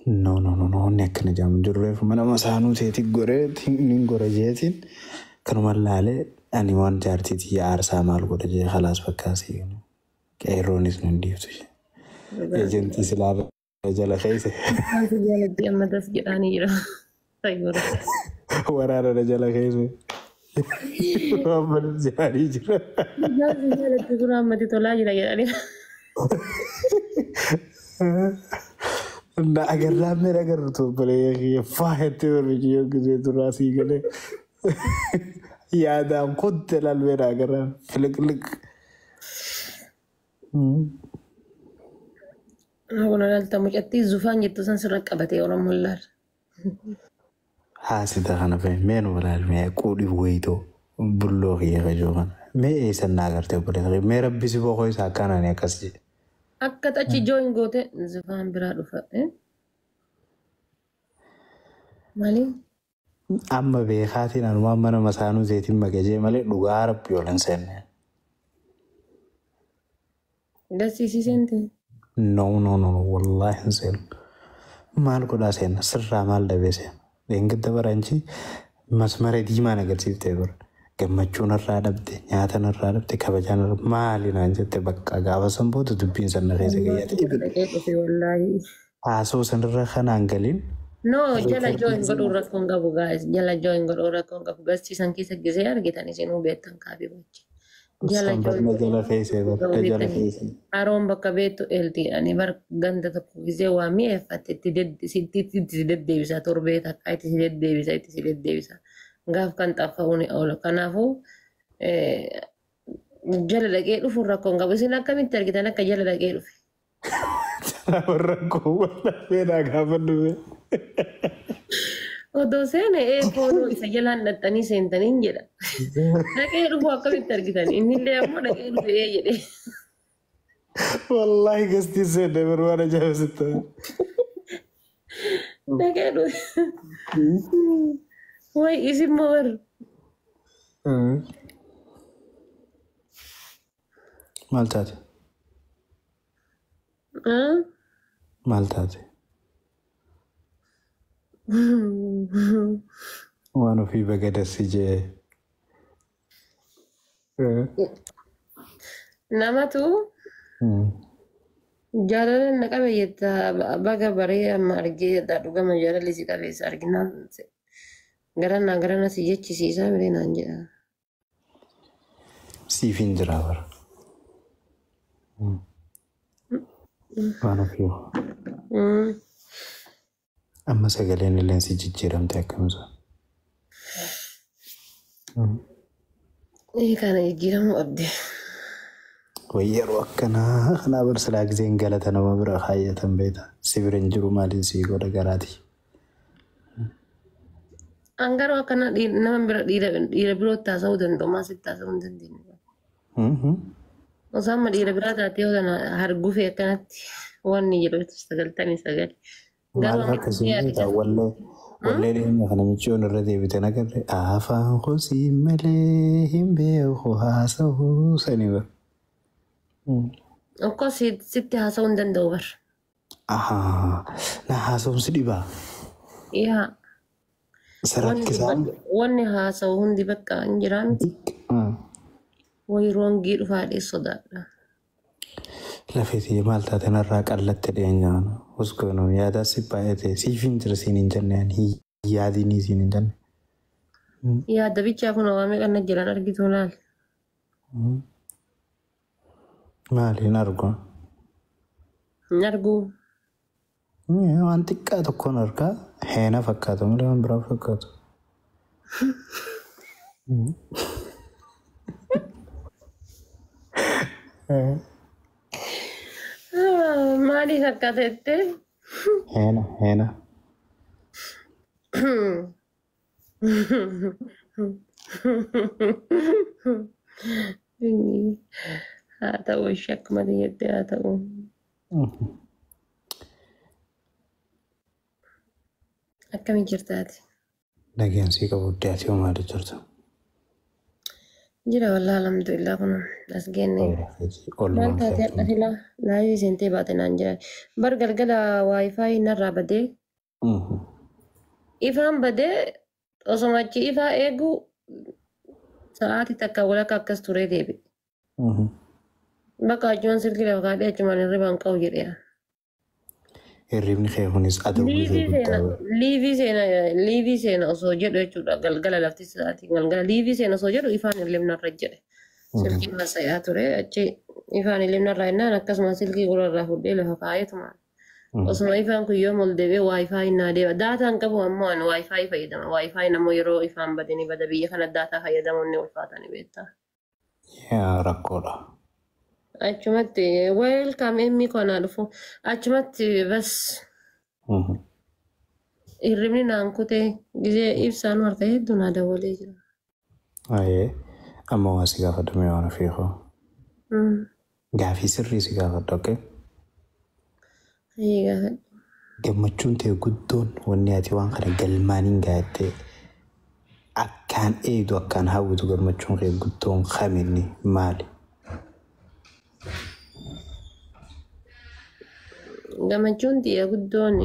No, nekkana jam jirreef mana masaanuu teeti goree nin gora jeetiin kanuma laalee ani waan jaartiitii aarsaa maal godha jee khalaas fakkaasii qeerroonis nun dhiiftu ejentii silaa jala keeyse Anti jaalatti ammatas jedhaanii jira. Fayyooda. waraana jala keeyse waan jaanii jira Jaalatti kun ammatti tolaa jira jedhanii. na agarraa mera agarrutu balee faayettee warri yoo gisee turaa sii galee yaadaan kutte lalmeera agarraa filiqliq Kun ilaalta mucattii zufaan jettu san sirra qabatee Oromoon laal. haasita kana fe meenu balaalmee quudhiif wayitoo bulloo kiyya kajoo kana mee eessan naa agartee obboleessa mee rabbisi boqoo isaa akkanaan akkas jedhe Akka tachi jooyin goote zufaan biraa dhufa. Maaliin? amma beekaatiin anumaan mana masaanuu zeetiin magajee malee dhugaa rabbi oolan seenne. Dasiisiseenti. No, wallaahi hin seenu. Maal godhaa seenna sirraa maal dhabee seena. Deengidda baranchi masmara diimaan agarsiiftee bira. Gammachuun irraa dhabde, nyaatan irraa dhabde, kabajaan irraa maali naan jette bakka gaafa san booda dubbiin sanna keessa gayyate. Haasoo sanirra kanaan galiin. No, jala jooyin godhuu rakkoon qabu gaa'is. Jala jooyin godhuu rakkoon qabu. Garsiisan keessa gisee argitan isinuu beektan kaabii gochi. Jala keessa. Haroon bakka beektu eeltiidhaan bar ganda tokko gisee waa mi'eeffatte itti deddeebisa torbee takka itti si deddeebisa itti si deddeebisa. Gaaf kan xaffa'uu ni oolu. Kanaafuu jala dhaqee dhufuun rakkoon qabu. Isin akkamitti argitan akka jala dhaqee dhufe? Rakkoo walla feenaa gaafa dhufe. Odoo seene foonoo isa jalaan dhaxxanii seentaniin jedha. Dhaqee dhufuu akkamitti argitan? Innillee ammoo dhaqee dhufee jedhee. Wallaahi gastiin seenne barbaada ajaa'ibsitta. Dhaqee dhufe. Way isin mawar. Maal taate? Maal taate? Waan ofii bagadassi jee. Namatu jaalala na qabe jetta baga baree amma argee dhugama jaalalli si qabeessa arginaan garana si jechisiisaa biree naan jedha. Siif hin jiraa bara. Waan ofii. Amma sagaleen illee si jijjiiramte akkamisa? Kana jijjiiramu abdii. Yeroo akkanaa kanaa barsilaa giseen galata nama bira kaayyatan beeta. Si bira hin jiru maaliin si godha garaati? Angaroo akkana nama bira dhiira biroo taasisuu danda'u maasiif taasisuu hin dandeenye. Osoo amma dhiira biraa taatee arguufee akkanatti wanni jedhu 99. Maal akkasii wallee dhiyeenya kana michoon irra deebite nagarre afaan kosii malee hin beeku haasa'uu sanii bara. Okko sitti haasa'uu hin danda'u bar. Na haasa'uun si dhibaa? Yaa. Sarakkisaan? Wanni haasa'u hundi bakka hin jiraan. Wayi roongii dhufaadhee sodaadha. Lafeetii maal taate narraa qallatte dhiyeenyaan uskoon yaadaa si baay'ate siif hin jira siin hin jenneen yaadinii siin hin jenne. Yaada bichaa kun waamee kan jiran argitu laal. Maali hin argu? Hin argu. Waan xiqqaa tokkoon argaa heena fakkaatu malee waan biraa fakkaatu. Maali fakkaata jettee? Heena. Haa ta'u akkuma jettee haa ta'u. Akkamiin jirtaati? Dhageensi qabu addaati yoo maali jirtu? جرا والله الحمد لله كنا أسجني ما Oolmaan تاتي keetiin. أخلا لا يسنتي بعدين أنجرا برجع الجلا واي فاي نرى بدي إفهم بدي أسمعك إفا إيجو ساعات تكولا كاكستوري ديبي بقى أجمع سلك لو قاعد أجمع الربان كوجريا Hirribni kee kunis adawwii kee guddaa bara. liivii seena osoo jedhu jechuudha galgala lafti sa'aatii galgala liivii seena osoo jedhu ifaan illimnarra jedhe silkii haasa'aa ture achi ifaan illimnarraa jennaan akkasuma silkii gurrarraa fuudhee lafa kaa'eetuma osuma ifaan kun yoo moldebee waayifaayi naa deema daataan qabu ammoo ani waayifaayi fayyadama waayifaayin ammoo yeroo ifaan badanii bada biyya kana daataa fayyadamuun ni ulfaatani beektaa. Yaa rakkoodha. Achumatti welcome emmi kona dhufu achumatti bas hirribni naan kutee gizee ibsaan harka hedduu naa dabalee jira. Ayee amma waan si gaafadhame waan ofiikoo. Gaafii sirrii si gaafadha okkee. Ayyee gaafadhu. Gammachuun ta'e guddoon wanni ati waan kana galmaaniin gaattee akkaan eegdu akkaan hawwitu gammachuun kee guddoon kaminni maali? Gammachuun xiyya guddoon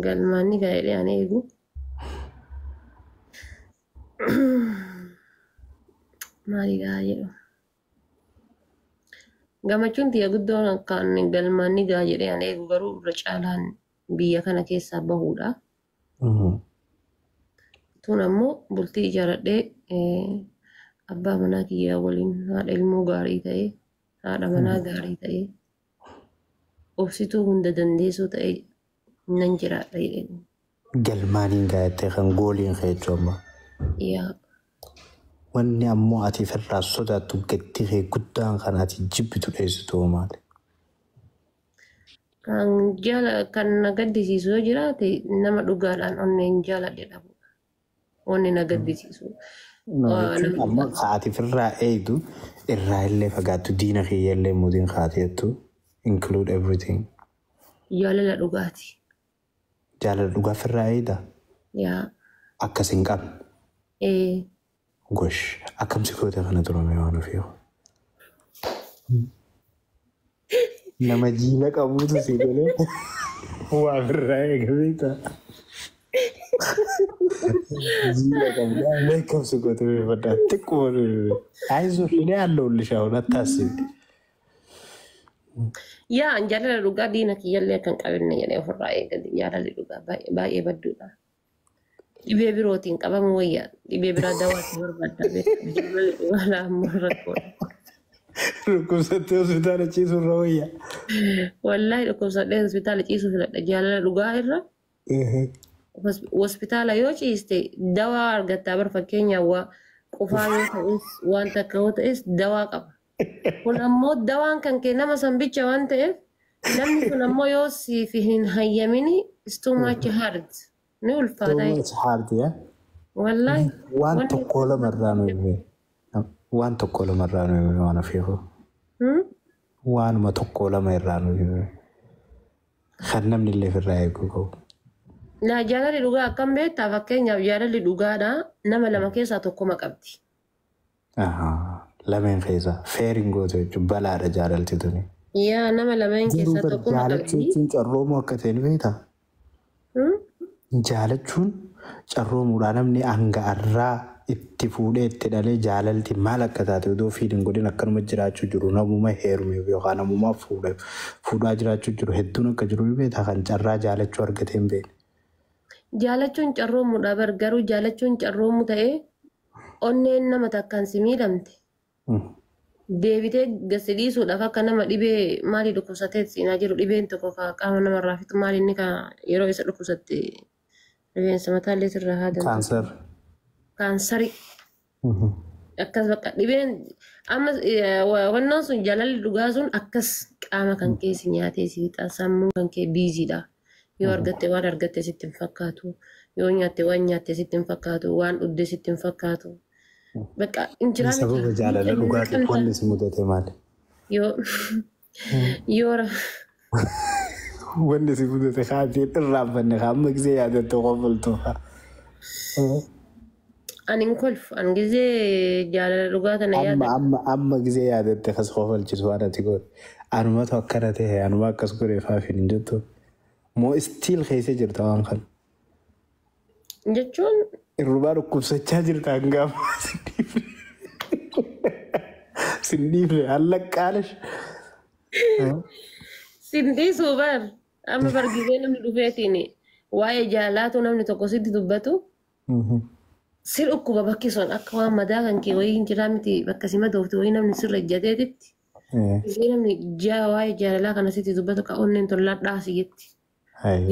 galmaanni gaa'elee aan eegu. Maali gaa jedhu. Gammachuun xiyya guddoon akkaan galmaanni gaa jedhee aan eegu garuu irra caalaan biyya kana keessaa bahuudha. Tun ammoo bultii ijaaradhee abbaa manaa kiyyaa waliin haadha ilmoo gaarii ta'ee haadha manaa gaarii ta'ee obsituu hunda dandeessuu ta'e nan jiraadha jedhee. Galmaaniin gaattee kan gooliin kee jechuudha. Yaa. Wanni ammoo ati firraa sodaattu gatti kee guddaan kan ati jibbitu dheessitu maali? Kan na gaddisiisu yoo jiraate nama dhugaadhaan onneen jaaladhe dhabudha. Onni na gaddisiisu. Amma ati firraa eegdu irraa illee fagaattu diina kiyya illee muuziin kaateettu include everything. Jaalala dhugaati. Jaalala dhugaa firraa eegda? Yaa. Akkas hin qabne? Gosh, akkamsi goota kana turame waan ofiiru. Nama jiila qabuutu si galee waa firraa eegameeta. Jiila qabdaa mee akkamsi goota beeffadhaa xiqqoo ayisuuf illee haalloollishaa hun attaasibi. Yaa jaalala dhugaa diina kiyyallee kan qabinne jedhee ofirraa eegate jaalalli dhugaa baay'ee badduudha. Dhibee birootiin qabamu wayyaa dhibee biraa dawaatti barbaadda beekama jaalalli dhugaa laammoo rakkoodha. Dhukkubsattee hospitaala ciisuu irra wayyaa. Wallaahi dhukkubsadhee hospitaala ciisuu filadha jaalala dhugaa irra. Hospitaala yoo ciiste dawaa argattaa bar fakkeenyaaf qufaa yoo ta'es waan takka yoo ta'es dawaa qaba. Kun ammoo dawaan kan kee nama sanbicha waan ta'eef namni kun ammoo yoo siif hin hayyamini is too much hard ni ulfaata. Too much hard yaa. Wallaahi. Waan tokko lamarraa nu hime. Waan tokko lamarraa nu hime waan ofiiru. Waanuma tokko lama irraa nu hime. Kan namni illee firraa eeguu qabu. Jaalalli dhugaa akkam beektaa fakkeenyaaf jaalalli dhugaadha nama lama keessaa tokkoma qabdi. Lameen keessaa feeriin goote jechuun balaadha jaalalti tuni. Yaa nama lameen keessaa tokkoma qabdi. Jaalachuun carroomuu akka ta'e ni beektaa? Jaalachuun carroomuudha namni hanga'arraa itti fuudhee itti dhalee jaalalti maal akka taate odoo fiiliin godhin akkanuma jiraachuu jiru namuma heerumeef yookaan namuma fuudhaa jiraachuu jiru hedduun akka jiru ni beektaa kan carraa jaalachuu argatee hin beekne. Jaalachuun carroomuudha garuu jaalachuun carroomu ta'ee onneen nama takkaan si miidhamte. Deebitee gasi dhiisuudhaaf akka nama dhibee maalii dhukkubsatee siinaa jiru dhibeen tokko qaama namarraa fitu maali inni yeroo isa dhukkubsatte rifeensa mataallee sirraa haadamtu. Kaansarii. Akkas bakka dhibeen amma wannoon sun jaalalli dhugaa sun akkas qaama kan keessi nyaatee si fixa sammuu kan kee biiziidha. Yoo argatte waan argatte sitti hin fakkaatu. Yoo nyaatte waan nyaatte sitti hin fakkaatu. Waan dhugde sitti hin fakkaatu. Bakka injiraami. Sababa jaalala dhugaatiif wanni si mudate maali? Yoo wanni si mudate kaatiin irraanfanne amma gisee yaadatte qofaltu. Ani kolf an gizee jaalala dhugaatan yaada. Amma gisee yaadatte kas qofalchisu waan ati godhe. Anumatu akkana ta'e anuma akkas godhe faafin hin jettu. Moo istiil keessa jirta waan kana. Jechuun. Irrubaa dhukkubsachaa jirta hangaama. Sindiifle allaqqaalash. Sindii suubar. Amma bargizee namni dhufeetiin waa'ee jaalaatu namni tokko sitti dubbatu. Sir dhukkuba bakki sun akka waan madaa kan kee wayii hin jiraa miti bakka si madooftu wayii namni sirra ijjateetitti. Namni waa'ee jaalalaa kana sitti dubbatu ka onneen tollaan dhaasi jetti.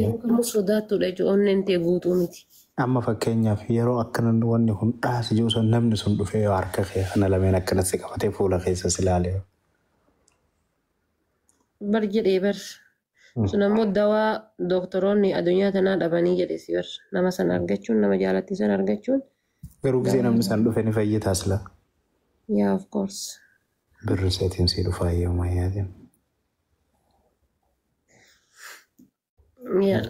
Yeroo kamuu sodaattuudha jechuudha onneen ta'e guutuu miti. Amma fakkeenyaaf yeroo akkana wanni kun dhaasi jiru sun namni sun dhufee harka kee kana lameen akkanatti qabatee fuula keessas ilaalee. Bar jedhee bar. Sun ammoo dawaa doktoroonni addunyaa tanaa dhabanii jedhe si bar. Nama san argachuun nama jaalatti san argachuun. Garuu gisee namni san dhufe ni fayyidaas la. Yeah, of course. Birri seetiin si dhufaa yooma yaadin. Yeah.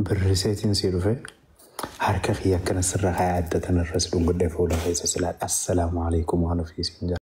Birri seetiin si dhufe harka kiyya akkana sirra haa addatan irras dhunguddee fuula keessas ilaa assalaamu alaikum waan ofiisiin jira.